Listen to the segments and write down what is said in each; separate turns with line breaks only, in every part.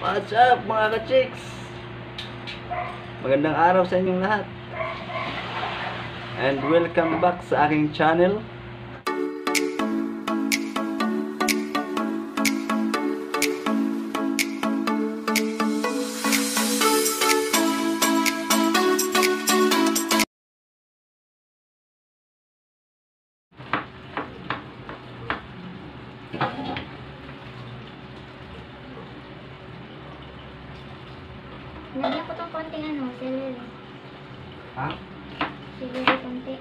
What's up mga ka-chicks? Magandang araw sa inyong lahat. And welcome back sa aking channel.
Lagyan ko itong konting celery.
Ha?
Celery konti.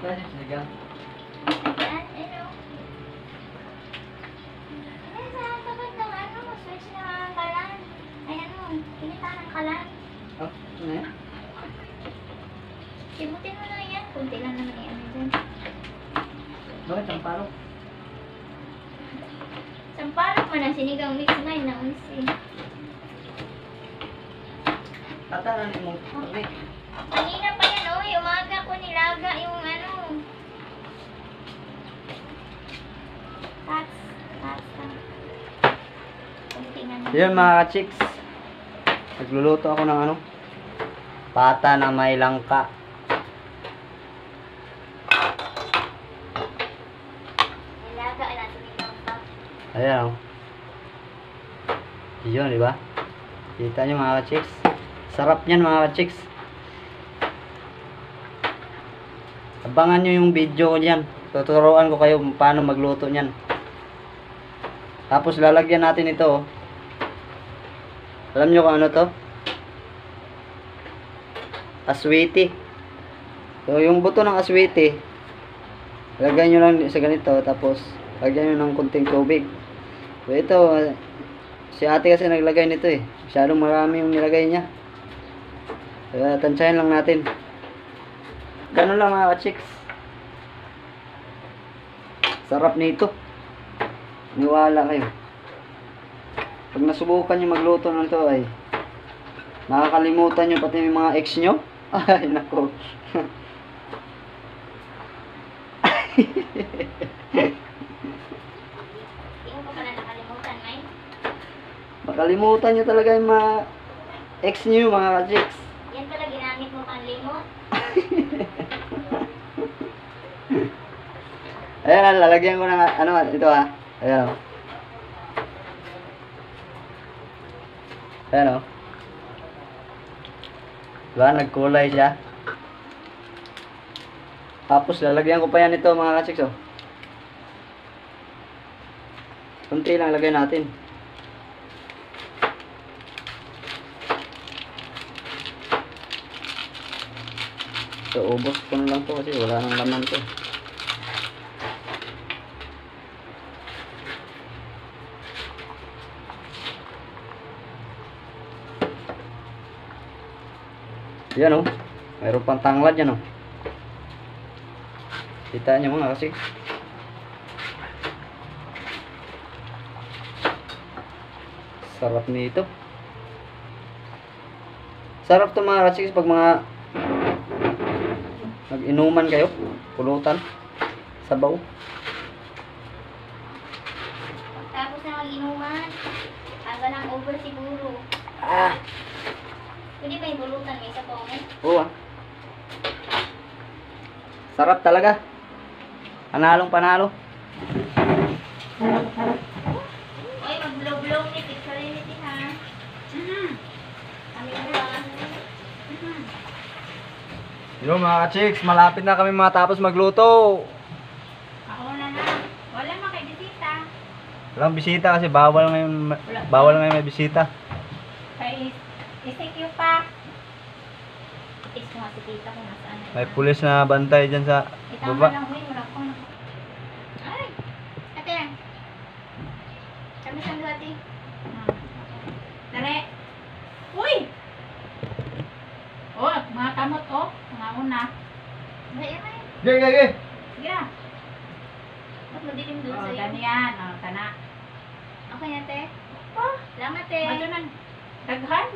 Sige.
Ayan, ano. Ayan, sa tapat ng switch na kalan. Ay, pinita ng kalan.
Oh, ano yan?
Sibutin mo na yan. Kunti lang naman yan dyan.
Bakit ang paro?
Sampalok man ang sinigang mix na yun na unsi.
Tatanan mo. Okay.
Kanina pa yan, umaga ko nilaga yung
Yun mga ka-chicks, nagluluto ako ng pata na may langka.
Nilaga na sinigang pa.
Ayan o. Yun, diba? Kita nyo mga ka-chicks. Sarap nyan mga ka-chicks. Abangan nyo yung video ko dyan. Tuturuan ko kayo paano magluto nyan. Tapos lalagyan natin ito. Alam nyo kung ano to? Aswiti. So yung buto ng aswiti, lagyan nyo lang sa ganito. Tapos lagyan nyo ng kunting tubig. So ito, si ate kasi naglagay nito eh. Masyadong marami yung nilagay niya. Kaya tansyahin lang natin. Ganun lang mga ka-chicks. Sarap nito. Niwala kayo. Pag nasubukan nyo magluto ng to ay nakakalimutan nyo pati yung mga ex nyo. Ay nako.
Hindi mo pa pala nakalimutan, May?
Makalimutan nyo talaga yung mga ex nyo mga ka-chicks.
Yan pala ginamit mo pang limot.
Ayan, lalagyan ko ng ito ha. Ayan o. Ayan o. Diba, nagkulay siya. Tapos lalagyan ko pa yan ito mga ka-chicks o. Kunti lang lagay natin. So, ubos ko na lang to kasi wala nang laman to. Yan o. Mayroon pang tanglad yan o. Kita nyo mga kasi. Sarap nito. Sarap to mga kasi pag mga nag-inuman kayo. Pulutan. Sabaw.
Tapos na mag-inuman. Aga ng over siguro.
Ah!
Pwede ba yung bulutan? May isa po ako.
Oo ah. Sarap talaga. Panalong panalo.
Uy, mag-blow-blow ni picture ni ha. Kami ba?
Yo mga ka-chicks, malapit na kami matapos magluto.
Ako na. Wala makibisita.
Walang bisita kasi bawal ngayon may bisita.
Kay ICQ pa. Itis mo nga si tita kung nasaan.
May pulis na bantay dyan sa
Itama
baba.
lang, huy, wala ko. Ay! Ate! Kami sa dati.
Dali. Uy! Oh, mga kamot oh. Mga una.
Ay, ay.
Gay.
Sige na.
Ba't madilim doon
Oh,
sa'yo?
ganyan. Oh, kana.
Okay na, te.
Oh,
Salamat, te.
mato nang daghan.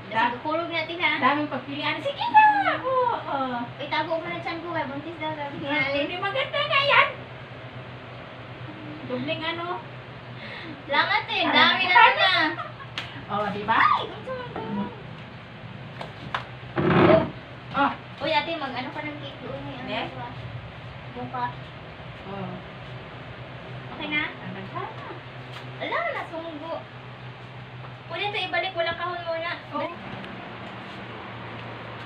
Sige, kulog natin, ha?
Daming pagpilian. Sige na. Oh, oh.
Ay, tago ko na dyan ko, kaya buntis daw. Sabi ni
Hindi
Alin.
maganda na yan. Dubling ano.
Salamat, te. Dami na na.
Oh, di ba?
Oh.
Oh.
Uy, ate, mag-ano ka ng cake doon eh. Ano
Yes.
ba? Buka.
Oh.
Okay na?
Ang daghan.
Ala, nasunggo. Pwede ito ibalik, walang kahon muna.
Oh.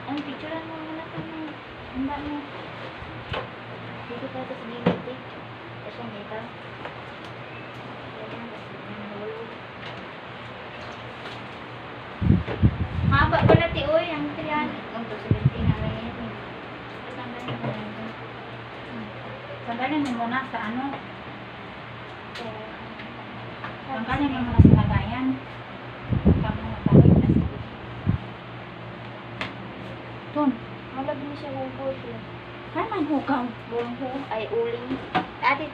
Ang picturean mo muna ito ng handa mo. Dito pa ito sa gilid eh. Tapos yung dito. Yan, tapos yung nahulog. Haba pa na oy, ang 300. Ang 270 na may yan eh. Tapos ang ganyan ko na yun.
Tanggalin mo muna sa ano.
So,
Tanggalin mo muna sa lagayan. Pag mo matawid na sa Ton,
malab niya siya hugot eh.
kaya man hugaw.
Bungho ay uling. Dati.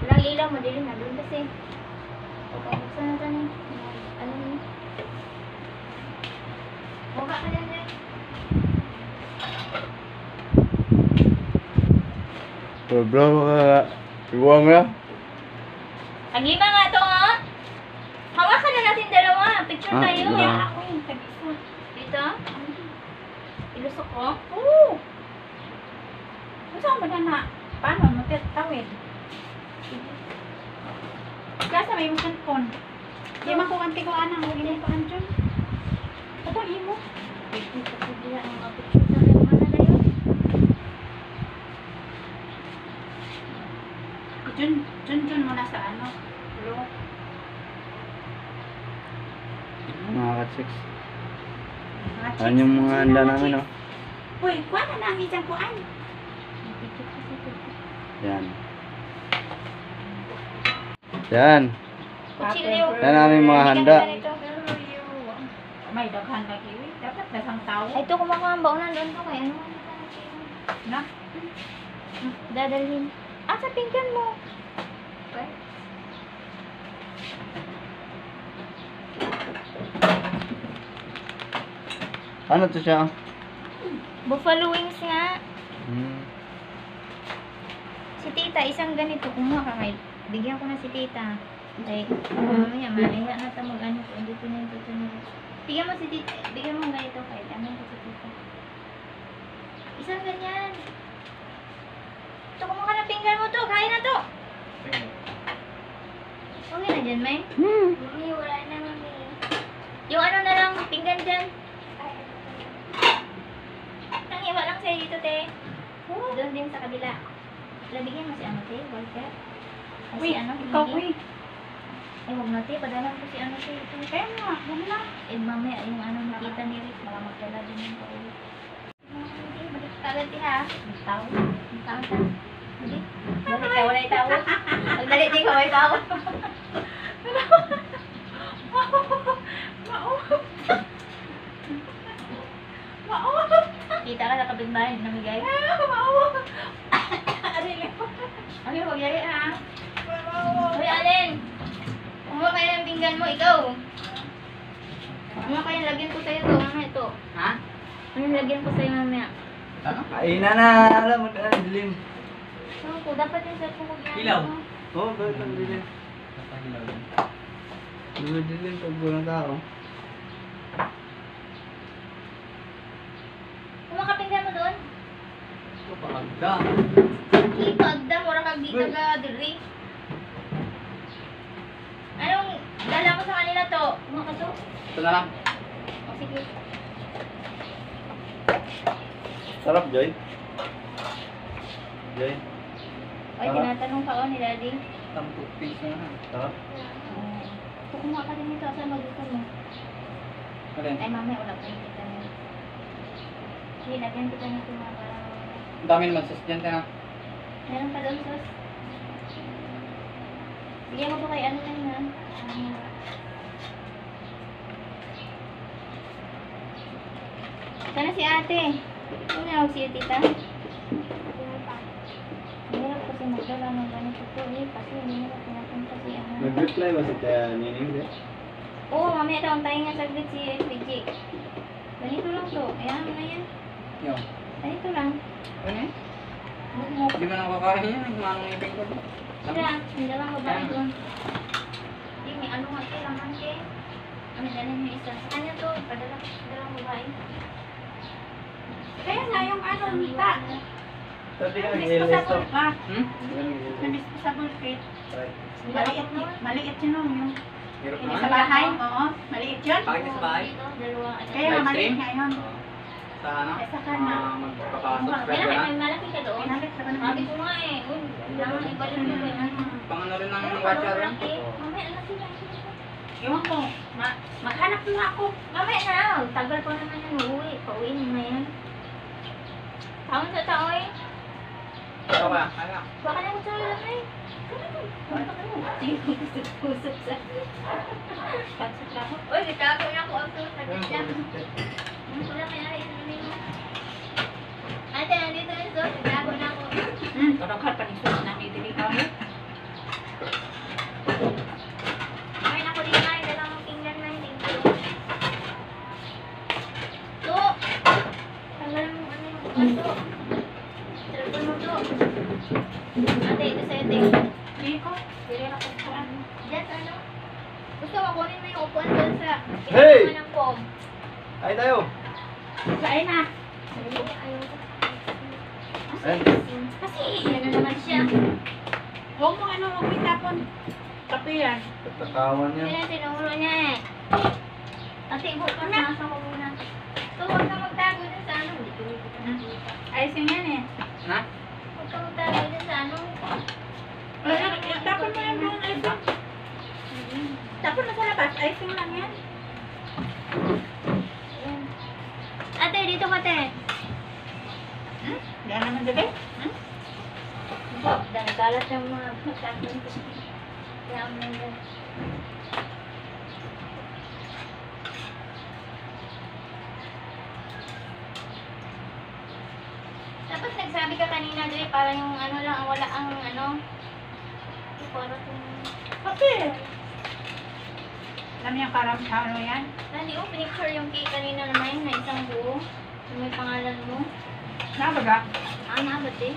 Walang ilaw, madilim na doon kasi. Buksan na ito ni. Ano ni? Buka ka dyan dyan.
Bro, iwang na.
Ang lima nga ito ha. Hawakan na natin dalawa. Picture
Ah,
tayo.
sige.
Kaya ako yung tag-isa.
Dito. Ilusok ko.
Oo. Saan mo na paano mo tawid? Kasa may mo cellphone. Di man ko anti ko anang huli mo pa andyan. Kapon imo.
Dito sa pagdila ang mga picture tayo. Mana na yun?
Jun mo na sa ano. Lo.
Mga katsix.
Mga
Ano
chicks.
yung mga
Sino
handa
mga
namin,
chicks?
no?
Uy, kuha na na ang isang kuan.
Picture kasi ito.
Yan. Yan.
Kutsilyo.
Yan namin mga handa.
May daghan lagi. Uy, dapat daghang tao.
Ay, ito kumakuha ang baunan doon ko kaya ano?
Na.
Dadalhin. Ah, sa pinggan mo. Okay.
Ano to siya?
Buffalo wings nga.
Hmm.
Si tita, isang ganito. Kumuha ka kay. Bigyan ko na si tita. Like, mamaya, maiya na ito mag-ano. Dito na yung tito na. Bigyan mo si tita. Bigyan mo ganito kay. Ano ko si tita. Isang ganyan. Ito, kumuha ka ng pinggan mo to. Kain na to. Okay na dyan, May? Mami, wala na, mami. Yung ano na lang, pinggan dyan. Nangiwa lang sa'yo dito, te. Doon din sa kabila. Labigyan mo si ano, te. Walter. Ay,
Uy,
si ano,
ikaw,
Miggy.
uy.
Ay, huwag na, te. Padalan ko si ano, te. Ito.
Kaya nga, yan na.
Eh, mamaya, yung ano, nakita ni Rick. Baka magdala din yung pauwi. Balik ka agad, te, ha? May tao. May tao, ta. Balik. Balik ka, wala yung tao. Magdali, te, ka, may tao. Kita ka sa kapitbahay, namigay. Ano yung magyari, ha? Uy, Alin! Kumuha kayo ng pinggan mo, ikaw. Kumuha kayo, lagyan ko sa'yo to. Ano ito?
Ha?
Ano lagyan ko sa'yo mamaya?
Ay na, alam mo na, dilim.
Ano ko, dapat yung cellphone ko ginagawa
Ilaw.
mo.
Oo, bakit ang dilim? Dilim pag bulang tao.
Kumuha ka pinggan mo doon.
Kapagda.
Ipagda, mura kag di taga diri. Anong dala ko sa kanila to? Kumuha ka to?
Ito na lang.
O, sige.
Sarap, Joy. Joy.
Ay, tinatanong ka o ni Daddy.
Tampok piece na. Sarap.
Kung kumuha ka din nito, saan magusto mo?
Alin?
Ay, mamaya wala pa yung kita nila. Sige, lagyan kita nito mga para...
Ang dami naman sis dyan, tena.
Meron pa doon, sus. Bigyan ko to kay ano lang na. Sana si ate. Tumawag si tita. Mahirap kasi magdala ng ganito po eh. Kasi hindi nila pinapunta si ano.
Nag-reply ba si Tia Nining?
Oo, mamaya daw. Tayo nga saglit si FPG. Ganito lang to. Ayan mo na yan.
Yo.
Ganito lang.
Ano eh?
Bugmok.
Di ba nakakain yan? Nagmanong yung ko.
Sila, hindi lang babae doon. Hindi, may ano nga kailangan kay. Ano, dalhin yung isa. Sa kanya to, padala babae.
Kaya nga yung ano, Mita.
Sabi ka
Disposable ka.
Hmm?
Yung disposable kit.
Maliit
Maliit yun yung
Hirap
yung
naman.
sa bahay. Oo, maliit yun.
Bakit sa bahay?
Dito, dalawa.
Kaya nga maliit nga yun.
Sa ano?
Eh, sa kana.
Magpapasok.
Kaya
Pwede
nga,
na.
may malaki ka doon.
Pinalit sa kanila.
Sabi ko nga eh, uy, kailangan ibalik mo ba yan?
Pang ano rin ng
Pero
watcher.
parang malaki. Mamaya na sila.
Ewan ko. Maghanap na ako.
Mamaya na, tagal pa naman yan uuwi. Pauwi na yan. Taon sa tao eh.
Ito ka. Ano?
Baka na ko sa lang eh. Kusap sa...
Patsat ako.
Uy, gitago na ako ang suot. Nagkita. Ano ko lang kaya yun mo. Ate, nandito yung suot. Gitago na ako.
Kadaghan pa ni sus na may dili kami.
Ay, naku din nga. Dala mong tingnan na. Thank you. To! Tanggal mo ano yung bukas to. Telepon mo to. Ate, ito sa'yo, te.
Hindi ko. Dili na ko ko ano.
Diyan, ano? Gusto mo kunin mo yung upuan doon sa
Hey!
pinagawa ng pom.
Ay tayo!
Kain na.
Ayaw ko.
Ay.
Kasi, yan na naman siya.
Huwag mo ano, huwag mo tapon. Kape yan.
Tatakawan
Hindi
niya.
na tinuro niya eh. Ate, bukas nasa ko muna. So, huwag ka magtago dun sa ano. Hindi ko nakikita.
Ayusin yan eh.
Na?
Huwag ka magtago dun sa ano.
Tapon mo yan doon. Ayusin. Tapon mo sa labas. Ayusin lang yan.
Ayan. Ate, dito ka, te.
Yan naman dali.
Dan kalat ng mga pagkakon ko. Kaya ang nandun. Tapos nagsabi ka kanina doon parang yung ano lang, wala ang ano. Parang
Kape. Alam niya parang ano yan.
Nani, oh, pinicture yung cake kanina naman na isang buo. Yung may pangalan mo.
Nabaga.
Ah, nabot eh.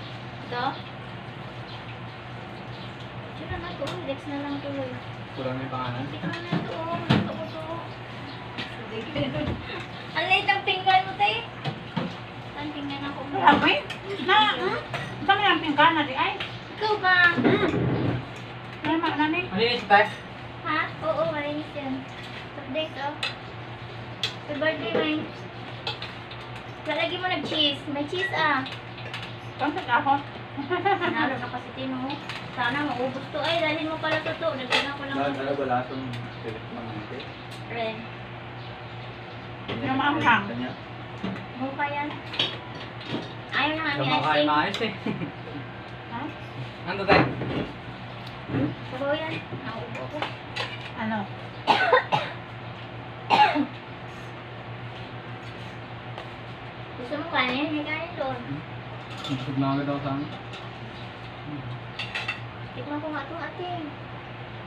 Ito. Ito naman to. Dex na lang tuloy.
Kulang na yung pangalan.
Ito na to. Ito ko to. Ang late ang pinggan mo, te. Saan tingnan ako?
Marami. Na, saan yung pingkana di ay?
Ikaw ba?
Naman nani.
Malinis tayo.
Ha? Oo, malinis yan. Update, oh. Happy birthday, Mike. Lalagyan mo ng cheese. May cheese, ah.
Kontak ako.
Nalo na kasi tino. Sana maubos to. Ay, dalhin mo pala to to. Nagdala ko lang.
Dahil wala itong pilit ng mga
Ren.
Yung maanghang.
Kanya.
Mukha yan. Ayaw na kami
Kumakain
icing.
maayos eh.
Ha?
Ano tayo?
Sabaw yan. Naubo ko.
Ano?
Gusto mo kanin? May kanin doon.
Busog na agad ako sa amin.
Tikman ko nga ito, ate.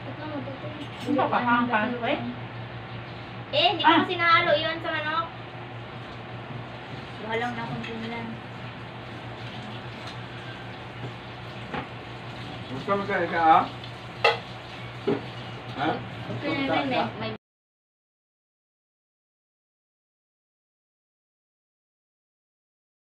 Tikman mo dito.
Hindi pa kang paano eh?
Eh, hindi ko kasi nahalo yun sa manok. Walang na akong tingnan.
Gusto mo ka ah? Ha?
Okay, may